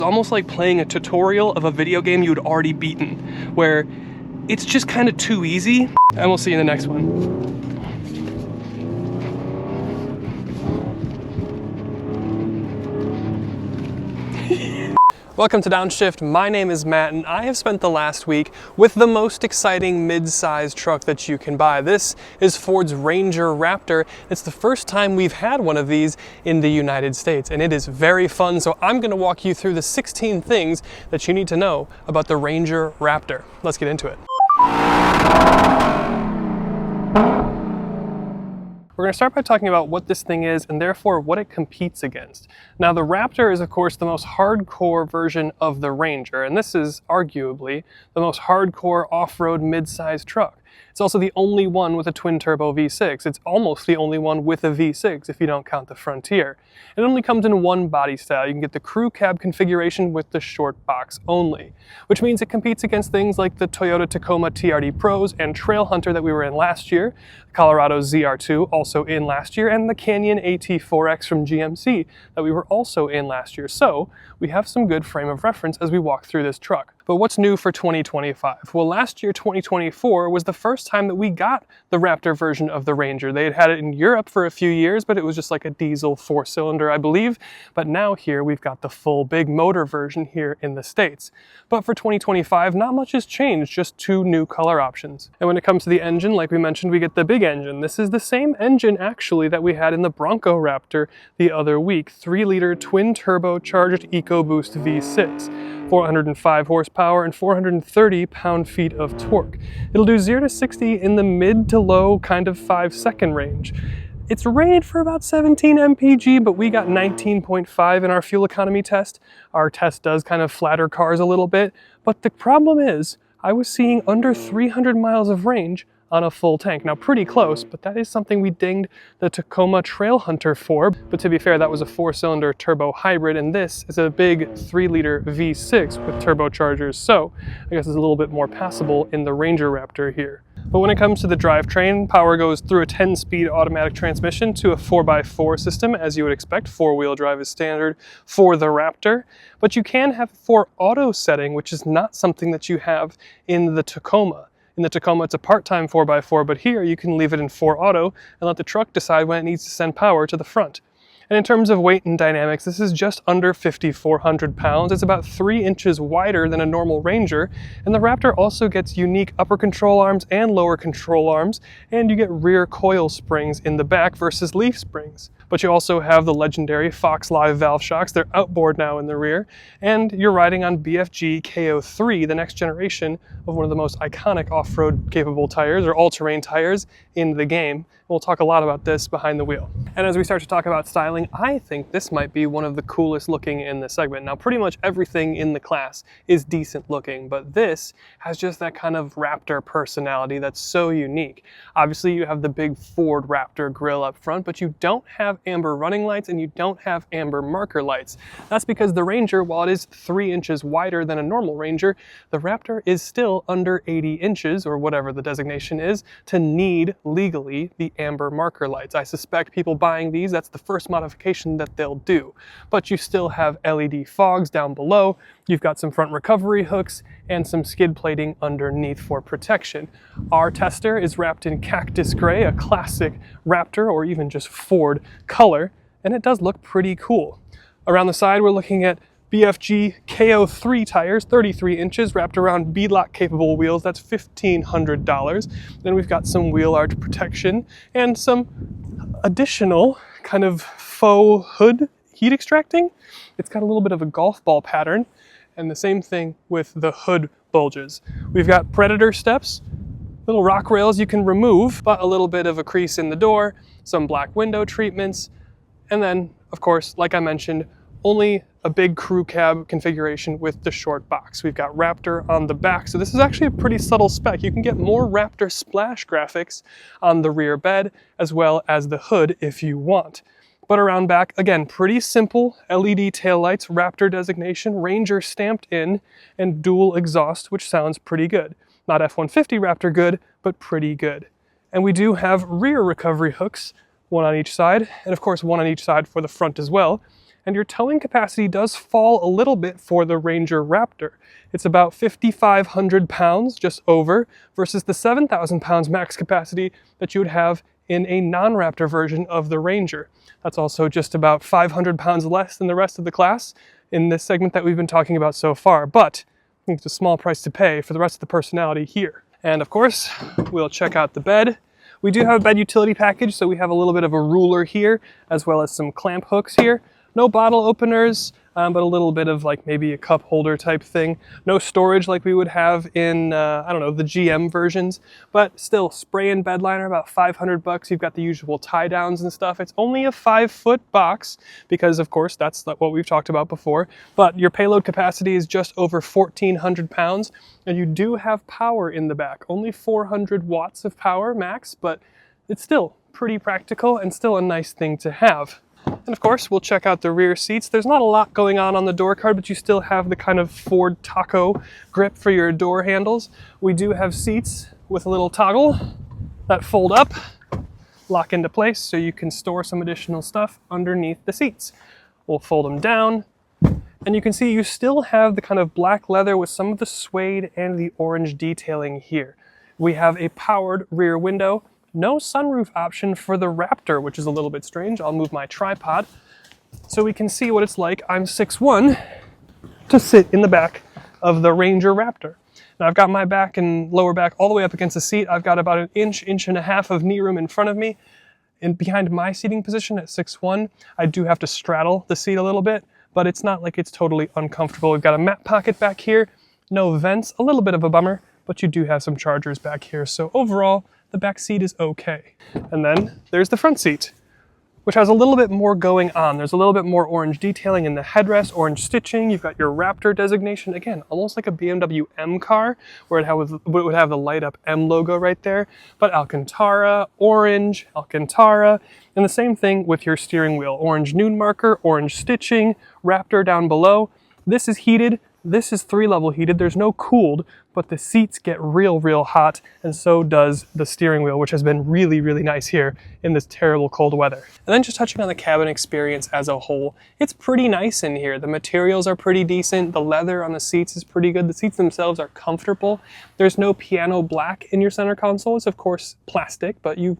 Almost like playing a tutorial of a video game you'd already beaten, where it's just kind of too easy. And we'll see you in the next one. Welcome to Downshift. My name is Matt, and I have spent the last week with the most exciting mid-size truck that you can buy. This is Ford's Ranger Raptor. It's the first time we've had one of these in the United States, and it is very fun. So I'm going to walk you through the 16 things that you need to know about the Ranger Raptor. Let's get into it. We're going to start by talking about what this thing is and therefore what it competes against. Now, the Raptor is of course the most hardcore version of the Ranger, and this is arguably the most hardcore off-road mid-size truck. It's also the only one with a twin-turbo V6. It's almost the only one with a V6 if you don't count the Frontier. It only comes in one body style. You can get the crew cab configuration with the short box only, which means it competes against things like the Toyota Tacoma TRD Pros and Trailhunter that we were in last year, Colorado ZR2 also in last year, and the Canyon AT4X from GMC that we were also in last year. So we have some good frame of reference as we walk through this truck. But what's new for 2025? Well, last year, 2024, was the first time that we got the Raptor version of the Ranger. They had had it in Europe for a few years, but it was just like a diesel 4-cylinder, I believe. But now here we've got the full big motor version here in the States. But for 2025, not much has changed, just two new color options. And when it comes to the engine, like we mentioned, we get the big engine. This is the same engine actually that we had in the Bronco Raptor the other week. 3-liter twin turbocharged EcoBoost V6. 405 horsepower and 430 pound-feet of torque. It'll do 0 to 60 in the mid to low kind of 5-second range. It's rated for about 17 mpg, but we got 19.5 in our fuel economy test. Our test does kind of flatter cars a little bit, but the problem is I was seeing under 300 miles of range on a full tank. Now, pretty close, but that is something we dinged the Tacoma Trailhunter for. But to be fair, that was a 4-cylinder turbo hybrid, and this is a big 3-liter V6 with turbochargers, so I guess it's a little bit more passable in the Ranger Raptor here. But when it comes to the drivetrain, power goes through a 10-speed automatic transmission to a 4x4 system, as you would expect. 4-wheel drive is standard for the Raptor, but you can have it for auto setting, which is not something that you have in the Tacoma. In the Tacoma, it's a part-time 4x4, but here you can leave it in 4 auto and let the truck decide when it needs to send power to the front. And in terms of weight and dynamics, this is just under 5,400 pounds. It's about 3 inches wider than a normal Ranger, and the Raptor also gets unique upper control arms and lower control arms, and you get rear coil springs in the back versus leaf springs. But you also have the legendary Fox Live valve shocks. They're outboard now in the rear, and you're riding on BFG KO3, the next generation of one of the most iconic off-road capable tires, or all-terrain tires, in the game. We'll talk a lot about this behind the wheel. And as we start to talk about styling, I think this might be one of the coolest looking in the segment. Now, pretty much everything in the class is decent looking, but this has just that kind of Raptor personality that's so unique. Obviously, you have the big Ford Raptor grille up front, but you don't have amber running lights and you don't have amber marker lights. That's because the Ranger, while it is 3 inches wider than a normal Ranger, the Raptor is still under 80 inches, or whatever the designation is, to need legally the amber marker lights. I suspect people buying these, that's the first modification that they'll do. But you still have LED fogs down below, you've got some front recovery hooks, and some skid plating underneath for protection. Our tester is wrapped in Cactus gray, a classic Raptor or even just Ford color, and it does look pretty cool. Around the side, we're looking at BFG KO3 tires, 33 inches, wrapped around beadlock capable wheels. That's $1,500. Then we've got some wheel arch protection and some additional kind of faux hood heat extracting. It's got a little bit of a golf ball pattern, and the same thing with the hood bulges. We've got Predator steps, little rock rails you can remove, but a little bit of a crease in the door, some black window treatments, and then, of course, like I mentioned, only a big crew cab configuration with the short box. We've got Raptor on the back, so this is actually a pretty subtle spec. You can get more Raptor splash graphics on the rear bed as well as the hood if you want. But around back, again, pretty simple LED taillights, Raptor designation, Ranger stamped in, and dual exhaust, which sounds pretty good. Not F-150 Raptor good, but pretty good. And we do have rear recovery hooks, one on each side, and of course one on each side for the front as well. And your towing capacity does fall a little bit for the Ranger Raptor. It's about 5,500 pounds, just over, versus the 7,000 pounds max capacity that you would have in a non-Raptor version of the Ranger. That's also just about 500 pounds less than the rest of the class in this segment that we've been talking about so far. But I think it's a small price to pay for the rest of the personality here. And of course, we'll check out the bed. We do have a bed utility package, so we have a little bit of a ruler here, as well as some clamp hooks here. No bottle openers, but a little bit of like maybe a cup holder type thing. No storage like we would have in, I don't know, the GM versions, but still spray-in bed liner, about 500 bucks. You've got the usual tie downs and stuff. It's only a 5-foot box because of course that's what we've talked about before, but your payload capacity is just over 1,400 pounds and you do have power in the back. Only 400 watts of power max, but it's still pretty practical and still a nice thing to have. And of course, we'll check out the rear seats. There's not a lot going on the door card, but you still have the kind of Ford Taco grip for your door handles. We do have seats with a little toggle that fold up, lock into place, so you can store some additional stuff underneath the seats. We'll fold them down, and you can see you still have the kind of black leather with some of the suede and the orange detailing here. We have a powered rear window. No sunroof option for the Raptor, which is a little bit strange. I'll move my tripod so we can see what it's like. I'm 6'1", to sit in the back of the Ranger Raptor. Now I've got my back and lower back all the way up against the seat. I've got about an inch and a half of knee room in front of me. And behind my seating position at 6'1", I do have to straddle the seat a little bit, but it's not like it's totally uncomfortable. We've got a mat pocket back here, no vents, a little bit of a bummer, but you do have some chargers back here. So overall, the back seat is okay. And then there's the front seat, which has a little bit more going on. There's a little bit more orange detailing in the headrest, orange stitching. You've got your Raptor designation. Again, almost like a BMW M car, where it would have the light up M logo right there. But Alcantara, orange, Alcantara, and the same thing with your steering wheel. Orange noon marker, orange stitching, Raptor down below. This is heated. This is 3-level heated. There's no cooled, but the seats get real hot, and so does the steering wheel, which has been really nice here in this terrible cold weather. And then just touching on the cabin experience as a whole, it's pretty nice in here. The materials are pretty decent. The leather on the seats is pretty good. The seats themselves are comfortable. There's no piano black in your center console. It's of course plastic, but you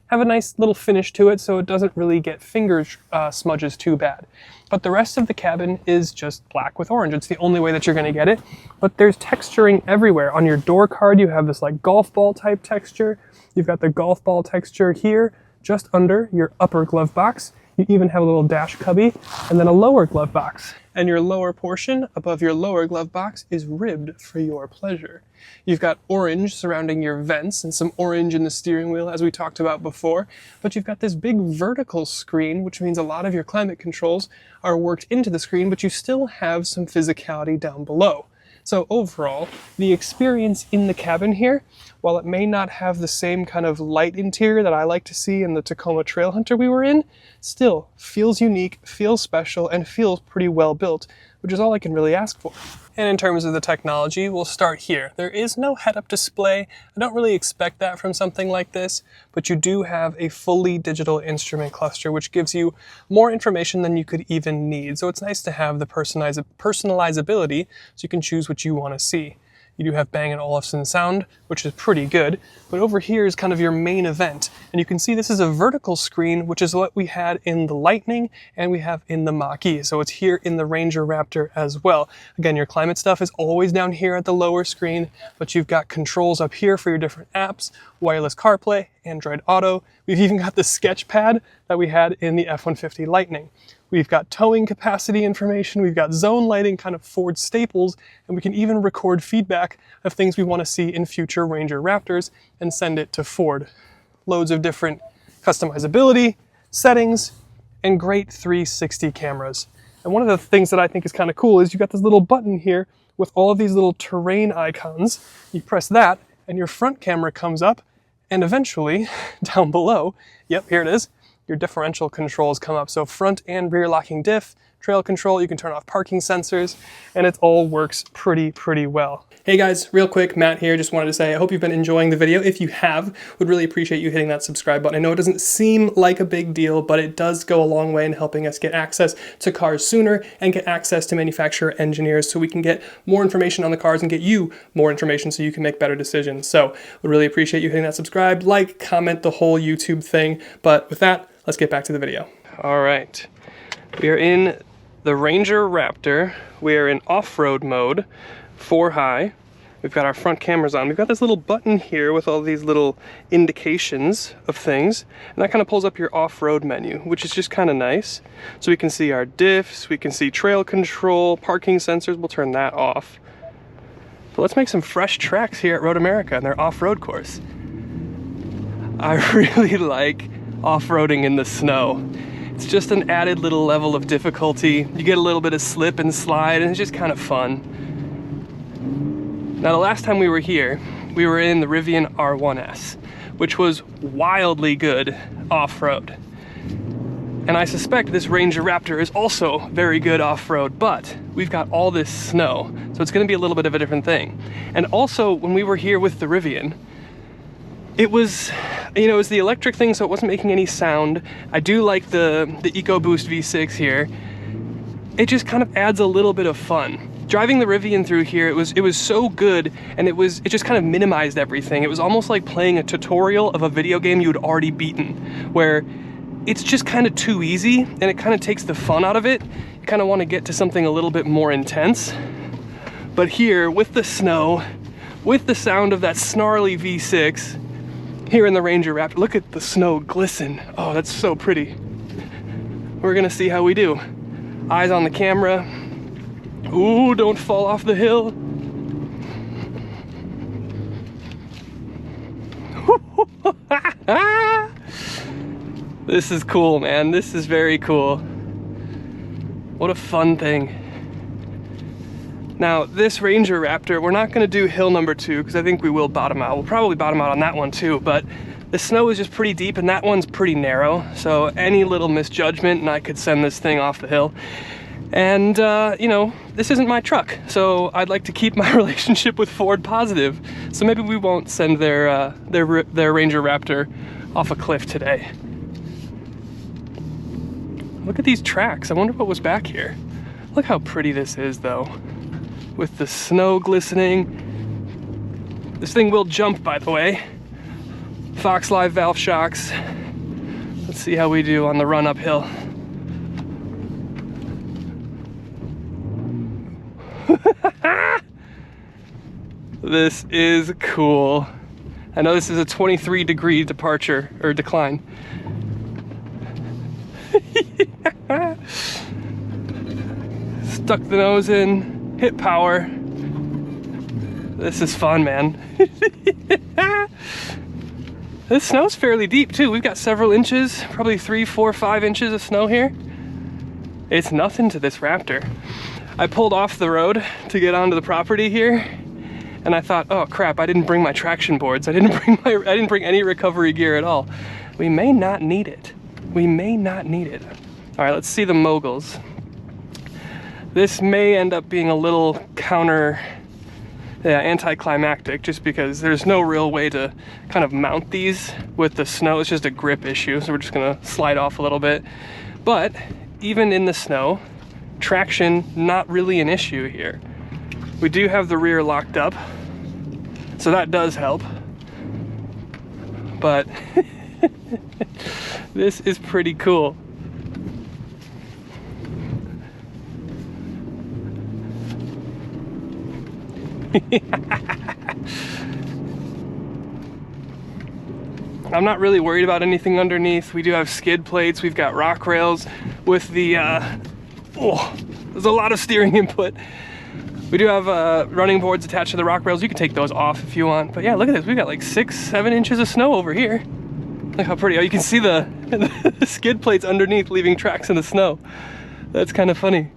have a nice little finish to it, so it doesn't really get finger smudges too bad. But the rest of the cabin is just black with orange. It's the only way that you're gonna get it. But there's texturing everywhere. On your door card, you have this like golf ball type texture. You've got the golf ball texture here, just under your upper glove box. You even have a little dash cubby and then a lower glove box. And your lower portion above your lower glove box is ribbed for your pleasure. You've got orange surrounding your vents and some orange in the steering wheel as we talked about before, but you've got this big vertical screen, which means a lot of your climate controls are worked into the screen, but you still have some physicality down below. So overall, the experience in the cabin here, while it may not have the same kind of light interior that I like to see in the Tacoma Trailhunter we were in, still feels unique, feels special, and feels pretty well built, which is all I can really ask for. And in terms of the technology, we'll start here. There is no head-up display. I don't really expect that from something like this, but you do have a fully digital instrument cluster, which gives you more information than you could even need. So it's nice to have the personalizability so you can choose what you want to see. You do have Bang & Olufsen sound, which is pretty good, but over here is kind of your main event. And you can see this is a vertical screen, which is what we had in the Lightning and we have in the Mach-E. So it's here in the Ranger Raptor as well. Again, your climate stuff is always down here at the lower screen, but you've got controls up here for your different apps, wireless CarPlay, Android Auto. We've even got the sketch pad that we had in the F-150 Lightning. We've got towing capacity information, we've got zone lighting, kind of Ford staples, and we can even record feedback of things we want to see in future Ranger Raptors and send it to Ford. Loads of different customizability, settings, and great 360 cameras. And one of the things that I think is kind of cool is you've got this little button here with all of these little terrain icons. You press that, and your front camera comes up, and eventually, down below, yep, here it is, your differential controls come up. So front and rear locking diff, trail control, you can turn off parking sensors, and it all works pretty well. Hey guys, real quick, Matt here. Just wanted to say I hope you've been enjoying the video. If you have, would really appreciate you hitting that subscribe button. I know it doesn't seem like a big deal, but it does go a long way in helping us get access to cars sooner and get access to manufacturer engineers so we can get more information on the cars and get you more information so you can make better decisions. So would really appreciate you hitting that subscribe, like, comment, the whole YouTube thing. But with that, let's get back to the video. All right, we are in the Ranger Raptor. We are in off-road mode, 4 high. We've got our front cameras on. We've got this little button here with all these little indications of things, and that kind of pulls up your off-road menu, which is just kind of nice. So we can see our diffs, we can see trail control, parking sensors. We'll turn that off. But let's make some fresh tracks here at Road America and their off-road course. I really like off-roading in the snow. It's just an added little level of difficulty. You get a little bit of slip and slide, and it's just kind of fun. Now, the last time we were here, we were in the Rivian R1S, which was wildly good off-road. And I suspect this Ranger Raptor is also very good off-road, but we've got all this snow, so it's gonna be a little bit of a different thing. And also, when we were here with the Rivian, it was, you know, it was the electric thing, so it wasn't making any sound. I do like the EcoBoost V6 here. It just kind of adds a little bit of fun. Driving the Rivian through here, it was so good, and it just kind of minimized everything. It was almost like playing a tutorial of a video game you had already beaten, where it's just kind of too easy, and it kind of takes the fun out of it. You kind of want to get to something a little bit more intense. But here, with the snow, with the sound of that snarly V6, here in the Ranger Raptor, look at the snow glisten. Oh, that's so pretty. We're gonna see how we do. Eyes on the camera. Ooh, don't fall off the hill. This is cool, man. This is very cool. What a fun thing. Now, this Ranger Raptor, we're not gonna do hill number 2 because I think we will bottom out. We'll probably bottom out on that one too, but the snow is just pretty deep and that one's pretty narrow. So any little misjudgment and I could send this thing off the hill. And, you know, this isn't my truck, so I'd like to keep my relationship with Ford positive. So maybe we won't send their Ranger Raptor off a cliff today. Look at these tracks. I wonder what was back here. Look how pretty this is, though, with the snow glistening. This thing will jump, by the way. Fox Live valve shocks. Let's see how we do on the run uphill. This is cool. I know this is a 23-degree departure or decline. Stuck the nose in, hit power. This is fun, man. This snow's fairly deep too. We've got several inches, probably 3, 4, 5 inches of snow here. It's nothing to this Raptor. I pulled off the road to get onto the property here, and I thought, oh crap, I didn't bring my traction boards. I didn't bring any recovery gear at all. We may not need it. We may not need it. All right, let's see the moguls. This may end up being a little anticlimactic, just because there's no real way to kind of mount these with the snow. It's just a grip issue, so we're just gonna slide off a little bit. But even in the snow, traction not really an issue here. We do have the rear locked up, so that does help. But this is pretty cool. I'm not really worried about anything underneath. We do have skid plates, we've got rock rails with the oh, there's a lot of steering input. We do have running boards attached to the rock rails. You can take those off if you want. But yeah, look at this. We've got like 6, 7 inches of snow over here. Look how pretty. Oh, you can see the skid plates underneath leaving tracks in the snow. That's kind of funny.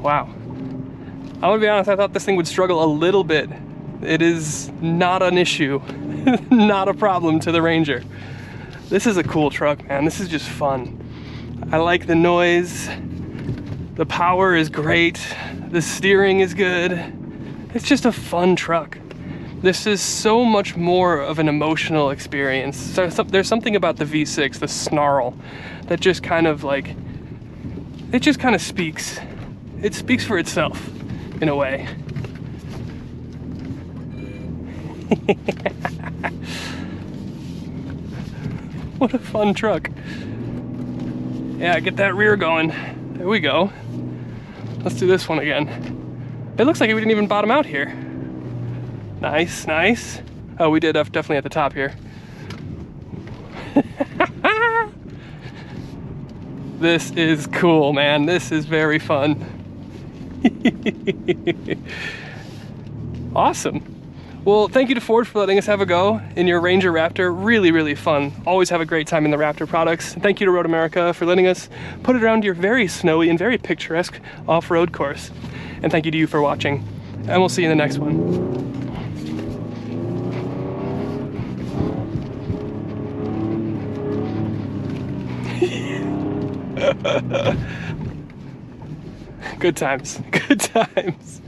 Wow. I'm gonna be honest, I thought this thing would struggle a little bit. It is not an issue, not a problem to the Ranger. This is a cool truck, man. This is just fun. I like the noise. The power is great. The steering is good. It's just a fun truck. This is so much more of an emotional experience. So there's something about the V6, the snarl, that just kind of like, it just kind of speaks. It speaks for itself, in a way. What a fun truck. Yeah, get that rear going. There we go. Let's do this one again. It looks like we didn't even bottom out here. Nice, nice. Oh, we did definitely at the top here. This is cool, man. This is very fun. Awesome. Well, thank you to Ford for letting us have a go in your Ranger Raptor. Really, really fun. Always have a great time in the Raptor products. And thank you to Road America for letting us put it around your very snowy and very picturesque off-road course. And thank you to you for watching. And we'll see you in the next one. Good times, good times.